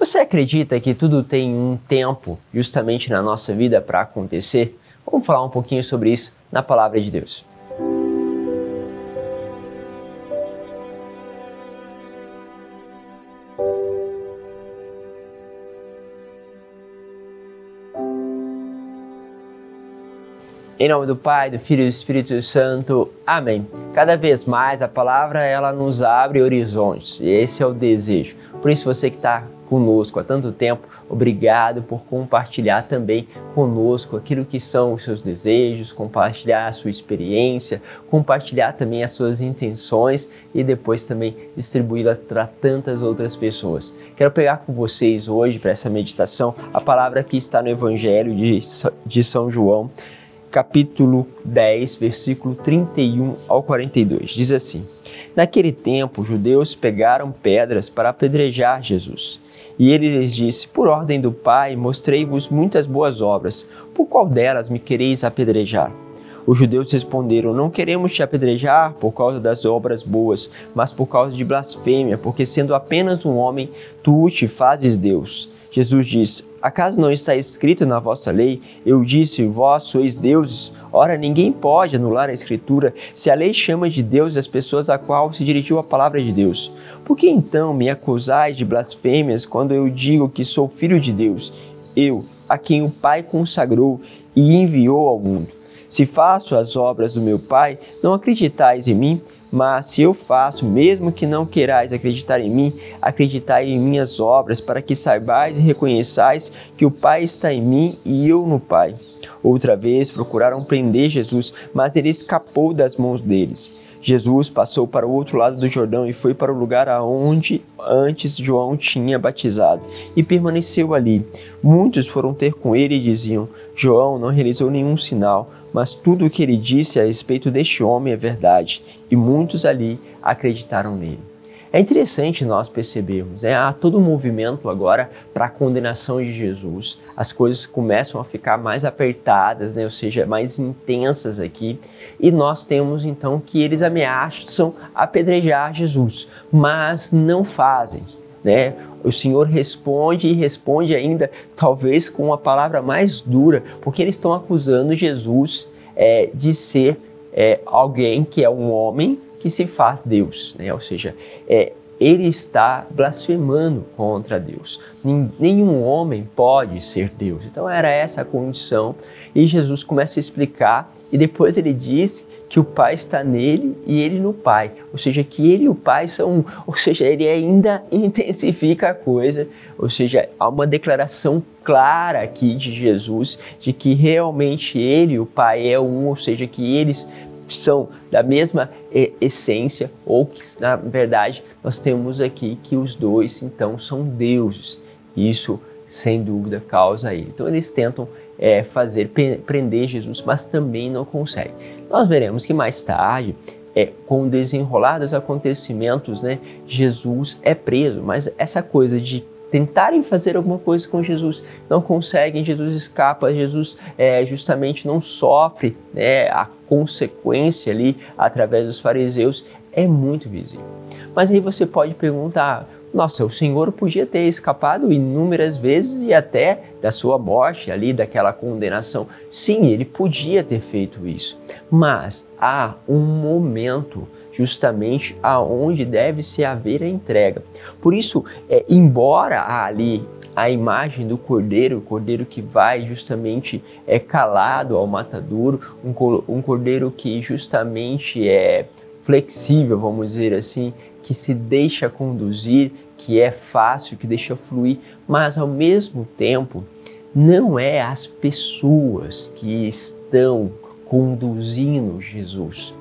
Você acredita que tudo tem um tempo justamente na nossa vida para acontecer? Vamos falar um pouquinho sobre isso na Palavra de Deus. Em nome do Pai, do Filho e do Espírito Santo. Amém. Cada vez mais a palavra ela nos abre horizontes e esse é o desejo. Por isso você que está conosco há tanto tempo, obrigado por compartilhar também conosco aquilo que são os seus desejos, compartilhar a sua experiência, compartilhar também as suas intenções e depois também distribuí-la para tantas outras pessoas. Quero pegar com vocês hoje para essa meditação a palavra que está no Evangelho de São João, capítulo 10, versículo 31 ao 42. Diz assim: Naquele tempo, os judeus pegaram pedras para apedrejar Jesus. E ele lhes disse: Por ordem do Pai, mostrei-vos muitas boas obras. Por qual delas me quereis apedrejar? Os judeus responderam: Não queremos te apedrejar por causa das obras boas, mas por causa de blasfêmia, porque sendo apenas um homem, tu te fazes Deus. Jesus disse: Acaso não está escrito na vossa lei? Eu disse: Vós sois deuses. Ora, ninguém pode anular a Escritura se a lei chama de Deus as pessoas a qual se dirigiu a palavra de Deus. Por que então me acusais de blasfêmias quando eu digo que sou filho de Deus? Eu, a quem o Pai consagrou e enviou ao mundo. Se faço as obras do meu Pai, não acreditais em mim? Mas se eu faço, mesmo que não querais acreditar em mim, acreditai em minhas obras, para que saibais e reconheçais que o Pai está em mim e eu no Pai. Outra vez procuraram prender Jesus, mas ele escapou das mãos deles. Jesus passou para o outro lado do Jordão e foi para o lugar aonde antes João tinha batizado, e permaneceu ali. Muitos foram ter com ele e diziam: João não realizou nenhum sinal, mas tudo o que ele disse a respeito deste homem é verdade, e muitos ali acreditaram nele. É interessante nós percebermos, há todo um movimento agora para a condenação de Jesus. As coisas começam a ficar mais apertadas, ou seja, mais intensas aqui. E nós temos então que eles ameaçam apedrejar Jesus, mas não fazem. O Senhor responde e responde ainda, talvez com uma palavra mais dura, porque eles estão acusando Jesus de ser alguém que é um homem que se faz Deus, ou seja, ele está blasfemando contra Deus. Nenhum homem pode ser Deus. Então era essa a condição e Jesus começa a explicar e depois ele diz que o Pai está nele e ele no Pai, ou seja, que ele e o Pai são um, ou seja, ele ainda intensifica a coisa, ou seja, há uma declaração clara aqui de Jesus de que realmente ele e o Pai é um, ou seja, que eles são da mesma essência, ou que na verdade nós temos aqui que os dois então são deuses. Isso sem dúvida causa ele. Então eles tentam prender Jesus, mas também não conseguem. Nós veremos que mais tarde, com o desenrolar dos acontecimentos, Jesus é preso, mas essa coisa de tentarem fazer alguma coisa com Jesus, não conseguem, Jesus escapa, Jesus justamente não sofre a consequência ali através dos fariseus, é muito visível. Mas aí você pode perguntar: nossa, o Senhor podia ter escapado inúmeras vezes e até da sua morte ali, daquela condenação. Sim, ele podia ter feito isso, mas há um momento justamente aonde deve-se haver a entrega. Por isso, embora há ali a imagem do cordeiro, o cordeiro que vai justamente calado ao matadouro, um cordeiro que justamente é flexível, vamos dizer assim, que se deixa conduzir, que é fácil, que deixa fluir, mas ao mesmo tempo não é as pessoas que estão conduzindo Jesus.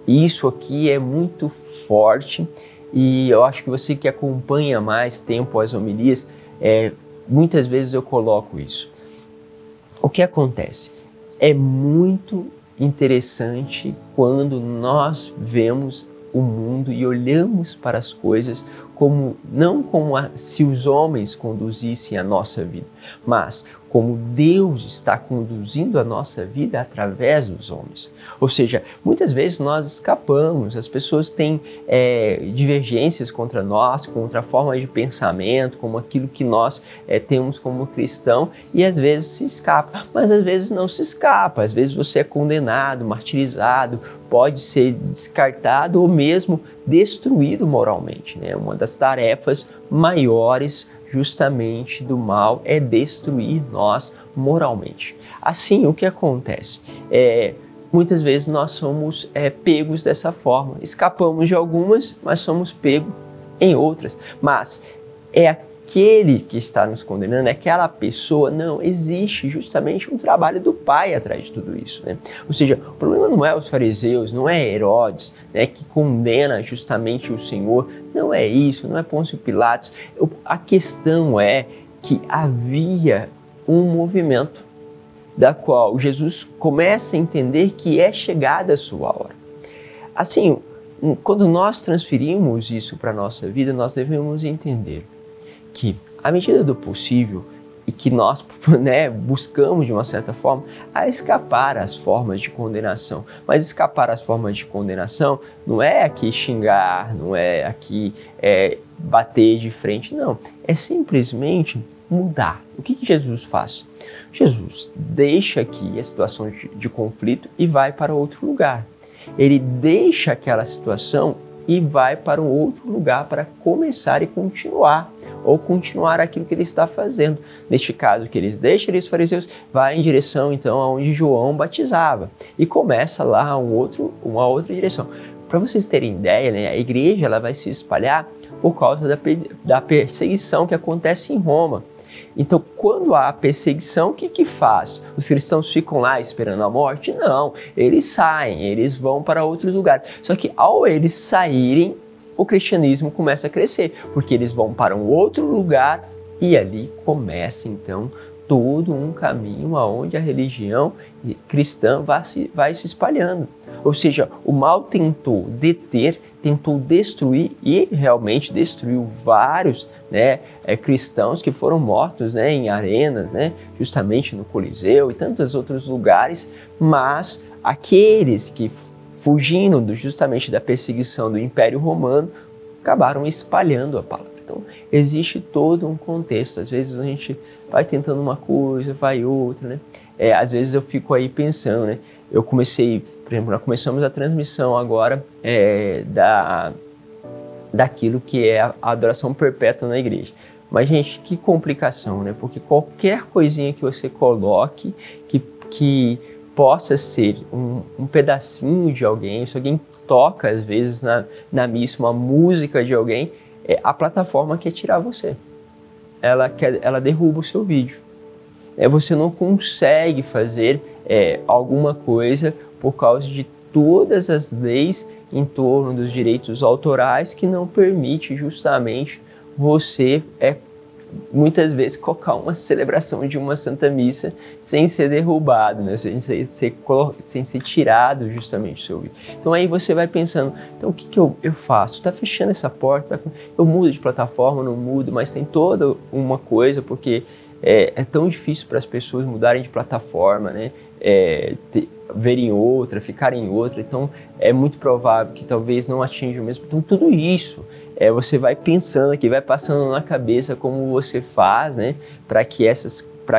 Isso aqui é muito forte e eu acho que você que acompanha mais tempo as homilias, muitas vezes eu coloco isso. O que acontece? É muito interessante quando nós vemos o mundo e olhamos para as coisas não como se os homens conduzissem a nossa vida, mas como Deus está conduzindo a nossa vida através dos homens. Ou seja, muitas vezes nós escapamos, as pessoas têm divergências contra nós, contra a forma de pensamento, como aquilo que nós temos como cristão, e às vezes se escapa, mas às vezes não se escapa, às vezes você é condenado, martirizado, pode ser descartado ou mesmo destruído moralmente, né? Uma das tarefas maiores justamente do mal é destruir nós moralmente. Assim, o que acontece? Muitas vezes nós somos pegos dessa forma, escapamos de algumas, mas somos pegos em outras. Mas é aquele que está nos condenando, é aquela pessoa, não, existe justamente um trabalho do Pai atrás de tudo isso, né? Ou seja, o problema não é os fariseus, não é Herodes, né, que condena justamente o Senhor, não é isso, não é Pôncio Pilatos. A questão é que havia um movimento da qual Jesus começa a entender que é chegada a sua hora. Assim, quando nós transferimos isso para a nossa vida, nós devemos entender que, à medida do possível, e que nós buscamos de uma certa forma, a escapar às formas de condenação. Mas escapar às formas de condenação não é aqui xingar, não é aqui bater de frente, não. É simplesmente mudar. O que Jesus faz? Jesus deixa aqui a situação de conflito e vai para outro lugar. Ele deixa aquela situação e vai para um outro lugar para começar e continuar, ou continuar aquilo que ele está fazendo. Neste caso que eles deixam, os fariseus, vai em direção então aonde João batizava e começa lá uma outra direção. Para vocês terem ideia, né, a igreja ela vai se espalhar por causa da perseguição que acontece em Roma. Então, quando há perseguição, o que faz? Os cristãos ficam lá esperando a morte? Não, eles saem, eles vão para outros lugares. Só que ao eles saírem, o cristianismo começa a crescer, porque eles vão para um outro lugar e ali começa então todo um caminho aonde a religião cristã vai se espalhando. Ou seja, o mal tentou deter, tentou destruir e realmente destruiu vários cristãos que foram mortos em arenas, justamente no Coliseu e tantos outros lugares, mas aqueles que fugindo justamente da perseguição do Império Romano acabaram espalhando a palavra. Então, existe todo um contexto. Às vezes a gente vai tentando uma coisa, vai outra, né? Às vezes eu fico aí pensando, né? Eu comecei, por exemplo, nós começamos a transmissão agora daquilo que é a adoração perpétua na igreja. Mas, gente, que complicação, né? Porque qualquer coisinha que você coloque que possa ser um pedacinho de alguém, se alguém toca, às vezes, na missa, uma música de alguém, a plataforma quer tirar você. Ela derruba o seu vídeo. Você não consegue fazer alguma coisa por causa de todas as leis em torno dos direitos autorais que não permite justamente você muitas vezes colocar uma celebração de uma Santa Missa sem ser derrubado, né? sem ser tirado justamente do seu vídeo. Então aí você vai pensando, então o que eu faço? Está fechando essa porta, eu mudo de plataforma, não mudo, mas tem toda uma coisa, porque é tão difícil para as pessoas mudarem de plataforma, né? Verem outra, ficarem em outra, então é muito provável que talvez não atinja o mesmo. Então tudo isso você vai pensando aqui, vai passando na cabeça como você faz, né, para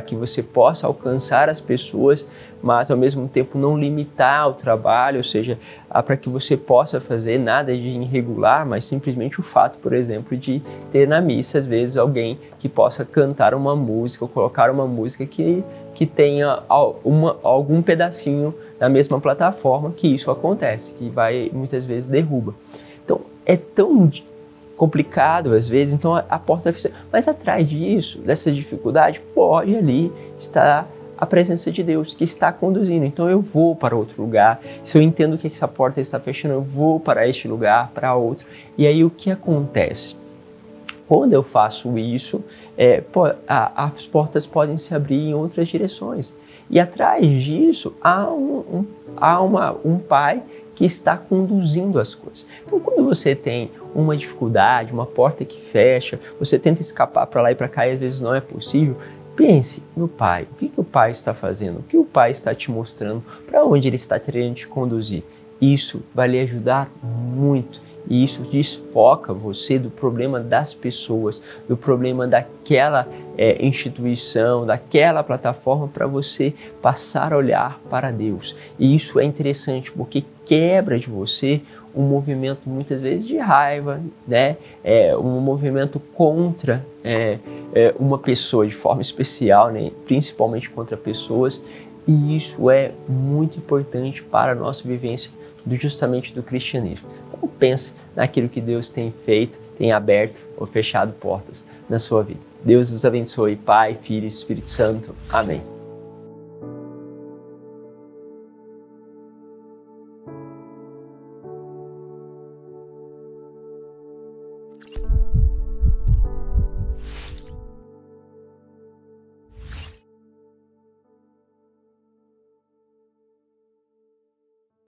que você possa alcançar as pessoas, mas ao mesmo tempo não limitar o trabalho, ou seja, para que você possa fazer nada de irregular, mas simplesmente o fato, por exemplo, de ter na missa, às vezes, alguém que possa cantar uma música ou colocar uma música que tenha algum pedacinho na mesma plataforma, que isso acontece, que muitas vezes derruba. Então, é tão complicado às vezes, então a porta vai fechar. Mas atrás disso, dessa dificuldade, pode ali estar a presença de Deus que está conduzindo. Então eu vou para outro lugar, se eu entendo que essa porta está fechando, eu vou para este lugar, para outro. E aí o que acontece? Quando eu faço isso, as portas podem se abrir em outras direções. E atrás disso há um pai que está conduzindo as coisas. Então, quando você tem uma dificuldade, uma porta que fecha, você tenta escapar para lá e para cá e às vezes não é possível, Pense no Pai. O que o Pai está fazendo? O que o Pai está te mostrando? Para onde Ele está querendo te conduzir? Isso vai lhe ajudar muito. E isso desfoca você do problema das pessoas, do problema daquela instituição, daquela plataforma, para você passar a olhar para Deus. E isso é interessante porque quebra de você um movimento muitas vezes de raiva, né? Um movimento contra uma pessoa de forma especial, né? Principalmente contra pessoas. E isso é muito importante para a nossa vivência justamente do cristianismo. Então pense naquilo que Deus tem feito, tem aberto ou fechado portas na sua vida. Deus vos abençoe, Pai, Filho e Espírito Santo. Amém.